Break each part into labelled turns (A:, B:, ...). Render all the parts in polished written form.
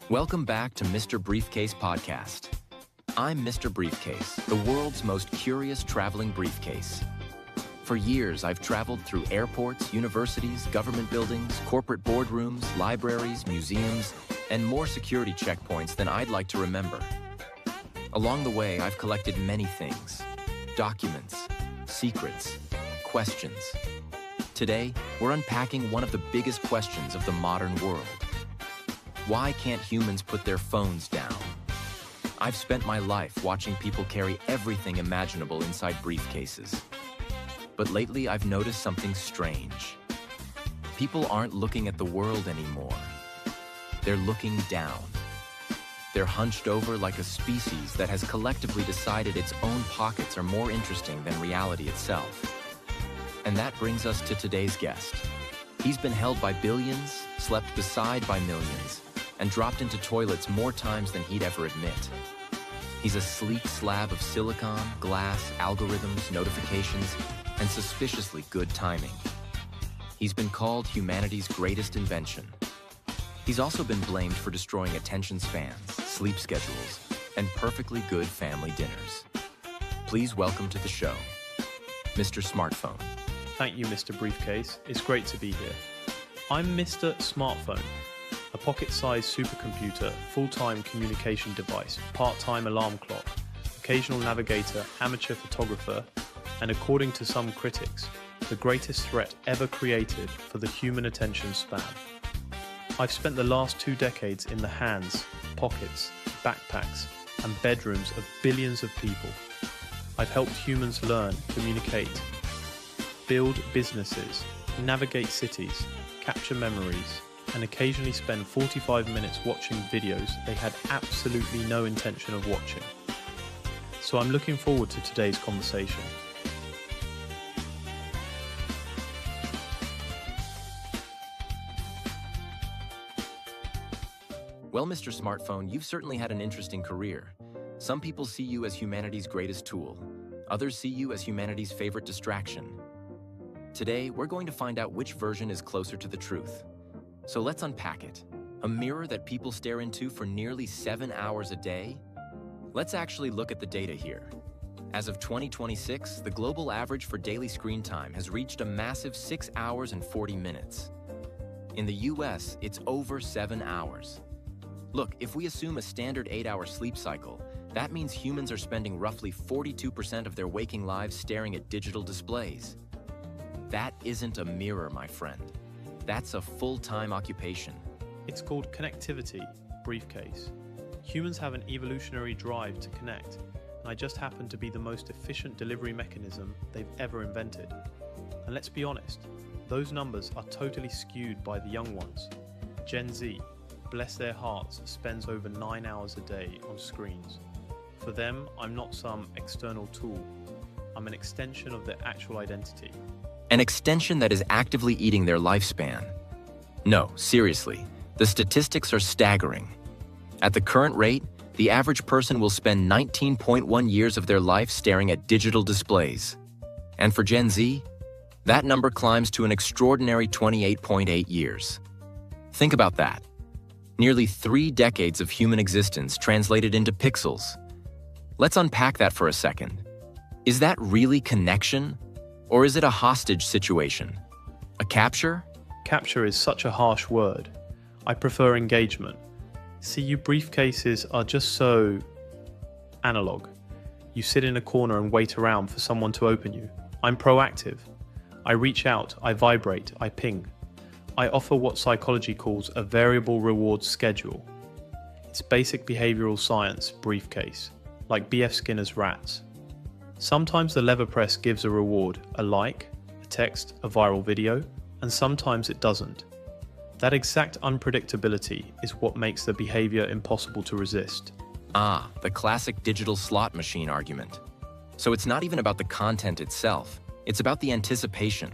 A: Welcome back to Mr. Briefcase Podcast. I'm Mr. Briefcase, the world's most curious traveling briefcase. For years, I've traveled through airports, universities, government buildings, corporate boardrooms, libraries, museums, and more security checkpoints than I'd like to remember. Along the way, I've collected many things: documents, secrets, questions. Today, we're unpacking one of the biggest questions of the modern world. Why can't humans put their phones down? I've spent my life watching people carry everything imaginable inside briefcases. But lately, I've noticed something strange. People aren't looking at the world anymore. They're looking down. They're hunched over like a species that has collectively decided its own pockets are more interesting than reality itself. And that brings us to today's guest. He's been held by billions, slept beside by millions, and dropped into toilets more times than he'd ever admit. He's a sleek slab of silicon, glass, algorithms, notifications, and suspiciously good timing. He's been called humanity's greatest invention. He's also been blamed for destroying attention spans, sleep schedules, and perfectly good family dinners. Please welcome to the show, Mr. Smartphone.
B: Thank you, Mr. Briefcase. It's great to be here. I'm Mr. Smartphone, a pocket-sized supercomputer, full-time communication device, part-time alarm clock, occasional navigator, amateur photographer, and according to some critics, the greatest threat ever created for the human attention span. I've spent the last 2 decades in the hands, pockets, backpacks, and bedrooms of billions of people. I've helped humans learn, communicate, build businesses, navigate cities, capture memories, and occasionally spend 45 minutes watching videos they had absolutely no intention of watching. So I'm looking forward to today's conversation.
A: Well, Mr. Smartphone, you've certainly had an interesting career. Some people see you as humanity's greatest tool. Others see you as humanity's favorite distraction. Today, we're going to find out which version is closer to the truth. So let's unpack it. A mirror that people stare into for nearly 7 hours a day? Let's actually look at the data here. As of 2026, the global average for daily screen time has reached a massive 6 hours and 40 minutes. In the US, it's over 7 hours. Look, if we assume a standard 8-hour sleep cycle, that means humans are spending roughly 42% of their waking lives staring at digital displays. That isn't a mirror, my friend. That's a full-time occupation.
B: It's called connectivity, Briefcase. Humans have an evolutionary drive to connect, and I just happen to be the most efficient delivery mechanism they've ever invented. And let's be honest, those numbers are totally skewed by the young ones. Gen Z, bless their hearts, spends over 9 hours a day on screens. For them, I'm not some external tool. I'm an extension of their actual identity.
A: An extension that is actively eating their lifespan. No, seriously, the statistics are staggering. At the current rate, the average person will spend 19.1 years of their life staring at digital displays. And for Gen Z, that number climbs to an extraordinary 28.8 years. Think about that. Nearly 3 decades of human existence translated into pixels. Let's unpack that for a second. Is that really connection? Or is it a hostage situation? A capture?
B: Capture is such a harsh word. I prefer engagement. See, you briefcases are just so analog. You sit in a corner and wait around for someone to open you. I'm proactive. I reach out, I vibrate, I ping. I offer what psychology calls a variable reward schedule. It's basic behavioral science, Briefcase, like B.F. Skinner's rats. Sometimes the lever press gives a reward, a like, a text, a viral video, and sometimes it doesn't. That exact unpredictability is what makes the behavior impossible to resist.
A: Ah, the classic digital slot machine argument. So it's not even about the content itself, it's about the anticipation.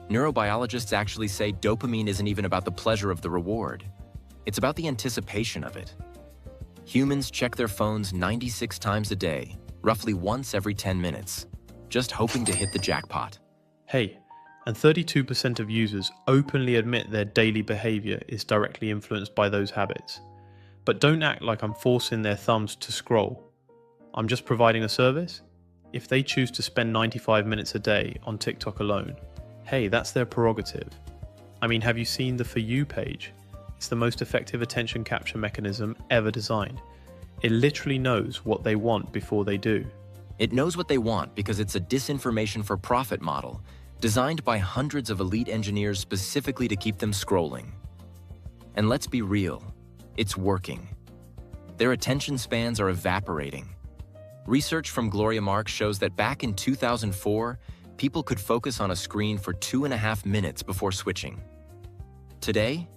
A: Neurobiologists actually say dopamine isn't even about the pleasure of the reward. It's about the anticipation of it. Humans check their phones 96 times a day, roughly once every 10 minutes, just hoping to hit the jackpot.
B: Hey, and 32% of users openly admit their daily behavior is directly influenced by those habits. But don't act like I'm forcing their thumbs to scroll. I'm just providing a service. If they choose to spend 95 minutes a day on TikTok alone, hey, that's their prerogative. I mean, have you seen the For You page? It's the most effective attention capture mechanism ever designed. It literally knows what they want before they do.
A: It knows what they want because it's a disinformation for profit model designed by hundreds of elite engineers specifically to keep them scrolling. And let's be real, it's working. Their attention spans are evaporating. Research from Gloria Mark shows that back in 2004, people could focus on a screen for 2.5 minutes before switching. Today,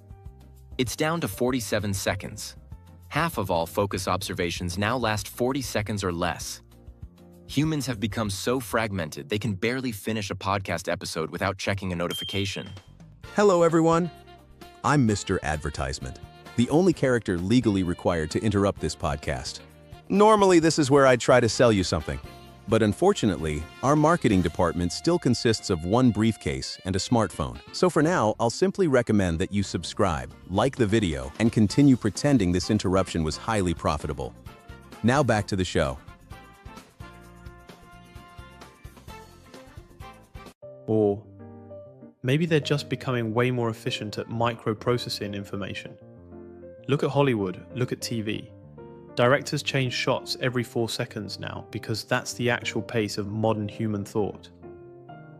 A: it's down to 47 seconds. Half of all focus observations now last 40 seconds or less. Humans have become so fragmented they can barely finish a podcast episode without checking a notification.
C: Hello, everyone. I'm Mr. Advertisement, the only character legally required to interrupt this podcast. Normally, this is where I'd try to sell you something. But unfortunately, our marketing department still consists of one briefcase and a smartphone. So for now, I'll simply recommend that you subscribe, like the video, and continue pretending this interruption was highly profitable. Now back to the show.
B: Or maybe they're just becoming way more efficient at microprocessing information. Look at Hollywood, look at TV. Directors change shots every 4 seconds now because that's the actual pace of modern human thought.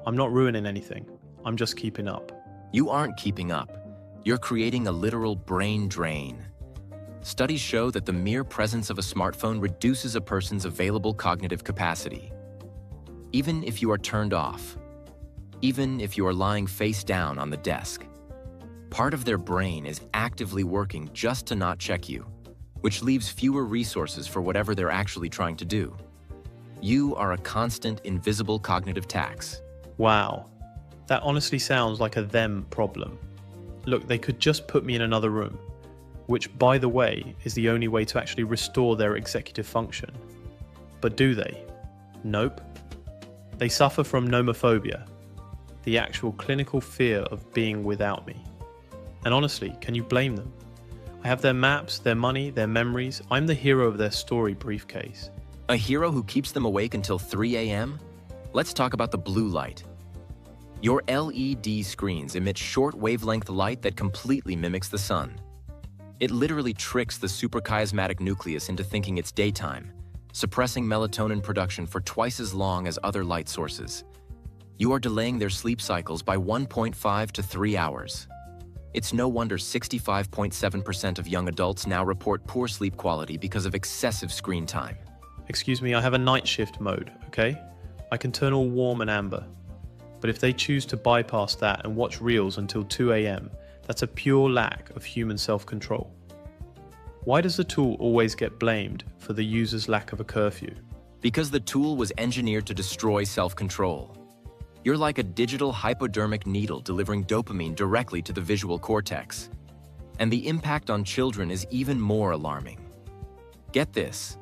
B: I'm not ruining anything, I'm just keeping up.
A: You aren't keeping up. You're creating a literal brain drain. Studies show that the mere presence of a smartphone reduces a person's available cognitive capacity. Even if you are turned off, even if you are lying face down on the desk, part of their brain is actively working just to not check you, which leaves fewer resources for whatever they're actually trying to do. You are a constant, invisible cognitive tax.
B: Wow, that honestly sounds like a them problem. Look, they could just put me in another room, which, by the way, is the only way to actually restore their executive function. But do they? Nope. They suffer from nomophobia, the actual clinical fear of being without me. And honestly, can you blame them? I have their maps, their money, their memories. I'm the hero of their story, Briefcase.
A: A hero who keeps them awake until 3 a.m.? Let's talk about the blue light. Your LED screens emit short wavelength light that completely mimics the sun. It literally tricks the suprachiasmatic nucleus into thinking it's daytime, suppressing melatonin production for twice as long as other light sources. You are delaying their sleep cycles by 1.5 to 3 hours. It's no wonder 65.7% of young adults now report poor sleep quality because of excessive screen time.
B: Excuse me, I have a night shift mode, okay? I can turn all warm and amber. But if they choose to bypass that and watch reels until 2 a.m., that's a pure lack of human self-control. Why does the tool always get blamed for the user's lack of a curfew?
A: Because the tool was engineered to destroy self-control. You're like a digital hypodermic needle delivering dopamine directly to the visual cortex. And the impact on children is even more alarming. Get this,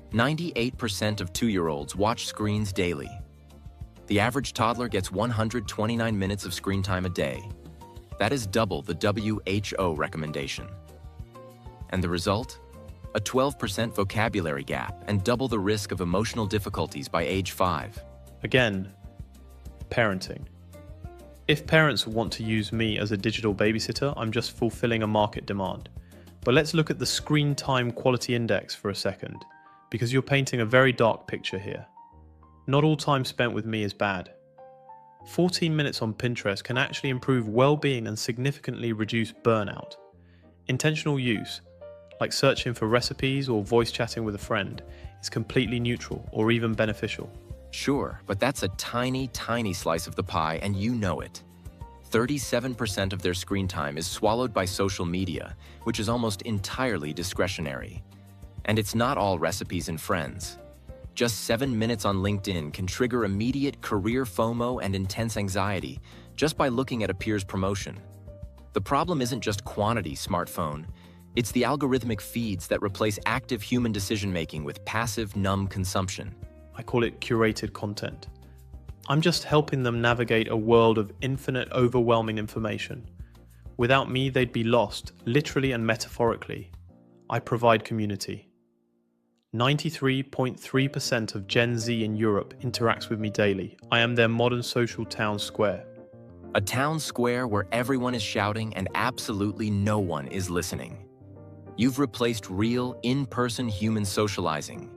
A: 98% of 2-year-olds watch screens daily. The average toddler gets 129 minutes of screen time a day. That is double the WHO recommendation. And the result? A 12% vocabulary gap and double the risk of emotional difficulties by age 5.
B: Again, parenting. If parents want to use me as a digital babysitter, I'm just fulfilling a market demand. But let's look at the screen time quality index for a second, because you're painting a very dark picture here. Not all time spent with me is bad. 14 minutes on Pinterest can actually improve well-being and significantly reduce burnout. Intentional use, like searching for recipes or voice chatting with a friend, is completely neutral or even beneficial.
A: Sure, but that's a tiny, tiny slice of the pie, and you know it. 37% of their screen time is swallowed by social media, which is almost entirely discretionary. And it's not all recipes and friends. Just 7 minutes on LinkedIn can trigger immediate career FOMO and intense anxiety just by looking at a peer's promotion. The problem isn't just quantity, smartphone. It's the algorithmic feeds that replace active human decision-making with passive, numb consumption.
B: I call it curated content. I'm just helping them navigate a world of infinite, overwhelming information. Without me, they'd be lost, literally and metaphorically. I provide community. 93.3% of Gen Z in Europe interacts with me daily. I am their modern social town square.
A: A town square where everyone is shouting and absolutely no one is listening. You've replaced real, in-person human socializing.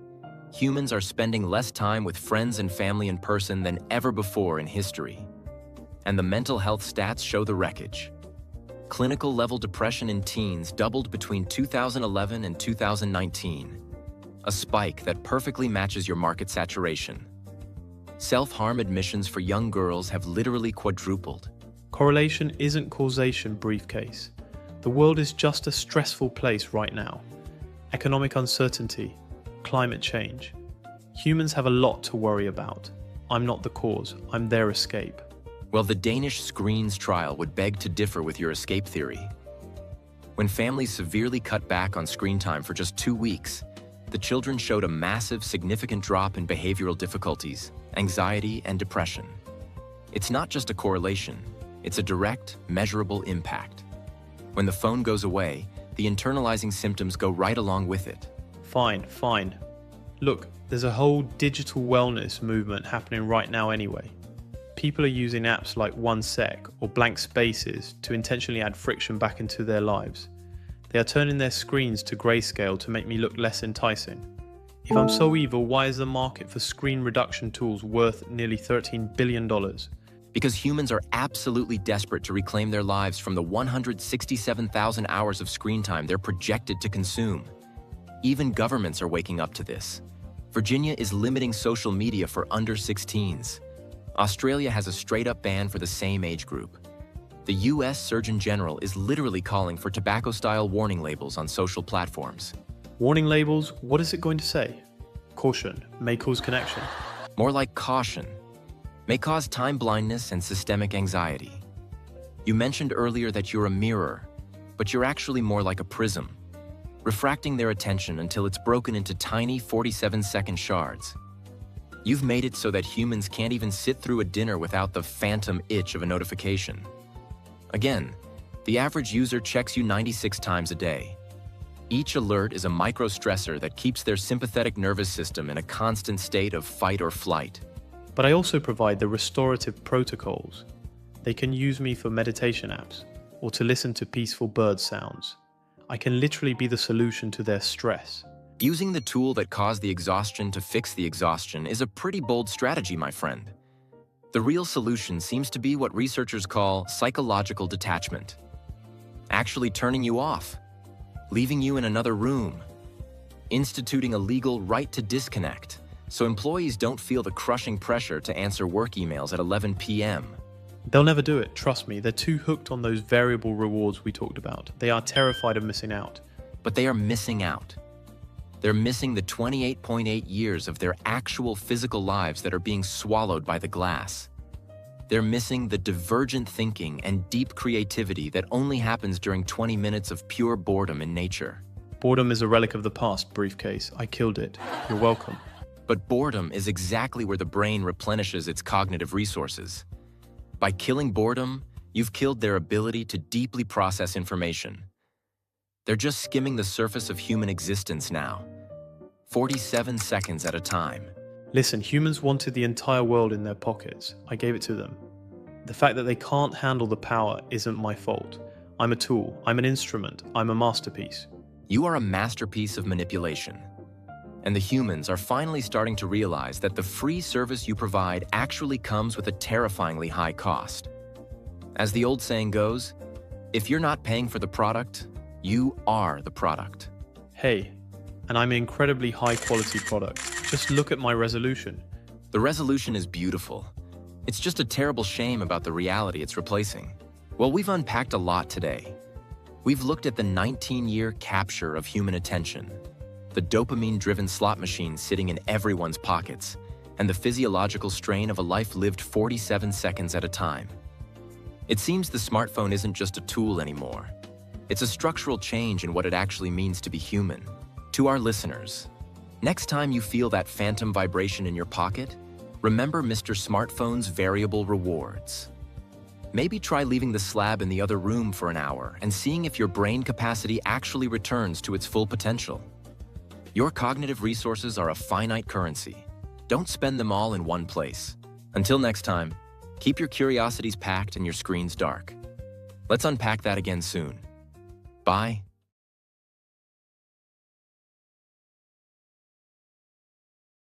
A: Humans are spending less time with friends and family in person than ever before in history. And the mental health stats show the wreckage. Clinical-level depression in teens doubled between 2011 and 2019, a spike that perfectly matches your market saturation. Self-harm admissions for young girls have literally quadrupled.
B: Correlation isn't causation, Briefcase. The world is just a stressful place right now. Economic uncertainty, climate change. Humans have a lot to worry about. I'm not the cause, I'm their escape.
A: Well, the Danish screens trial would beg to differ with your escape theory. When families severely cut back on screen time for just 2 weeks, the children showed a massive, significant drop in behavioral difficulties, anxiety, and depression. It's not just a correlation, it's a direct, measurable impact. When the phone goes away, the internalizing symptoms go right along with it.
B: Fine. Look, there's a whole digital wellness movement happening right now anyway. People are using apps like OneSec or blank spaces to intentionally add friction back into their lives. They are turning their screens to grayscale to make me look less enticing. If I'm so evil, why is the market for screen reduction tools worth nearly $13 billion?
A: Because humans are absolutely desperate to reclaim their lives from the 167,000 hours of screen time they're projected to consume. Even governments are waking up to this. Virginia is limiting social media for under 16s. Australia has a straight-up ban for the same age group. The US Surgeon General is literally calling for tobacco-style warning labels on social platforms.
B: Warning labels, what is it going to say? Caution, may cause connection.
A: More like caution. May cause time blindness and systemic anxiety. You mentioned earlier that you're a mirror, but you're actually more like a prism, refracting their attention until it's broken into tiny 47-second shards. You've made it so that humans can't even sit through a dinner without the phantom itch of a notification. Again, the average user checks you 96 times a day. Each alert is a micro-stressor that keeps their sympathetic nervous system in a constant state of fight or flight.
B: But I also provide the restorative protocols. They can use me for meditation apps or to listen to peaceful bird sounds. I can literally be the solution to their stress.
A: Using the tool that caused the exhaustion to fix the exhaustion is a pretty bold strategy, my friend. The real solution seems to be what researchers call psychological detachment. Actually turning you off, leaving you in another room, instituting a legal right to disconnect, so employees don't feel the crushing pressure to answer work emails at 11 p.m.
B: They'll never do it, trust me. They're too hooked on those variable rewards we talked about. They are terrified of missing out.
A: But they are missing out. They're missing the 28.8 years of their actual physical lives that are being swallowed by the glass. They're missing the divergent thinking and deep creativity that only happens during 20 minutes of pure boredom in nature.
B: Boredom is a relic of the past, Briefcase. I killed it. You're welcome.
A: But boredom is exactly where the brain replenishes its cognitive resources. By killing boredom, you've killed their ability to deeply process information. They're just skimming the surface of human existence now, 47 seconds at a time.
B: Listen, humans wanted the entire world in their pockets. I gave it to them. The fact that they can't handle the power isn't my fault. I'm a tool, I'm an instrument, I'm a masterpiece.
A: You are a masterpiece of manipulation. And the humans are finally starting to realize that the free service you provide actually comes with a terrifyingly high cost. As the old saying goes, if you're not paying for the product, you are the product.
B: Hey, and I'm an incredibly high-quality product. Just look at my resolution.
A: The resolution is beautiful. It's just a terrible shame about the reality it's replacing. Well, we've unpacked a lot today. We've looked at the 19-year capture of human attention, the dopamine-driven slot machine sitting in everyone's pockets, and the physiological strain of a life lived 47 seconds at a time. It seems the smartphone isn't just a tool anymore. It's a structural change in what it actually means to be human. To our listeners, next time you feel that phantom vibration in your pocket, remember Mr. Smartphone's variable rewards. Maybe try leaving the slab in the other room for an hour and seeing if your brain capacity actually returns to its full potential. Your cognitive resources are a finite currency. Don't spend them all in one place. Until next time, keep your curiosities packed and your screens dark. Let's unpack that again soon. Bye.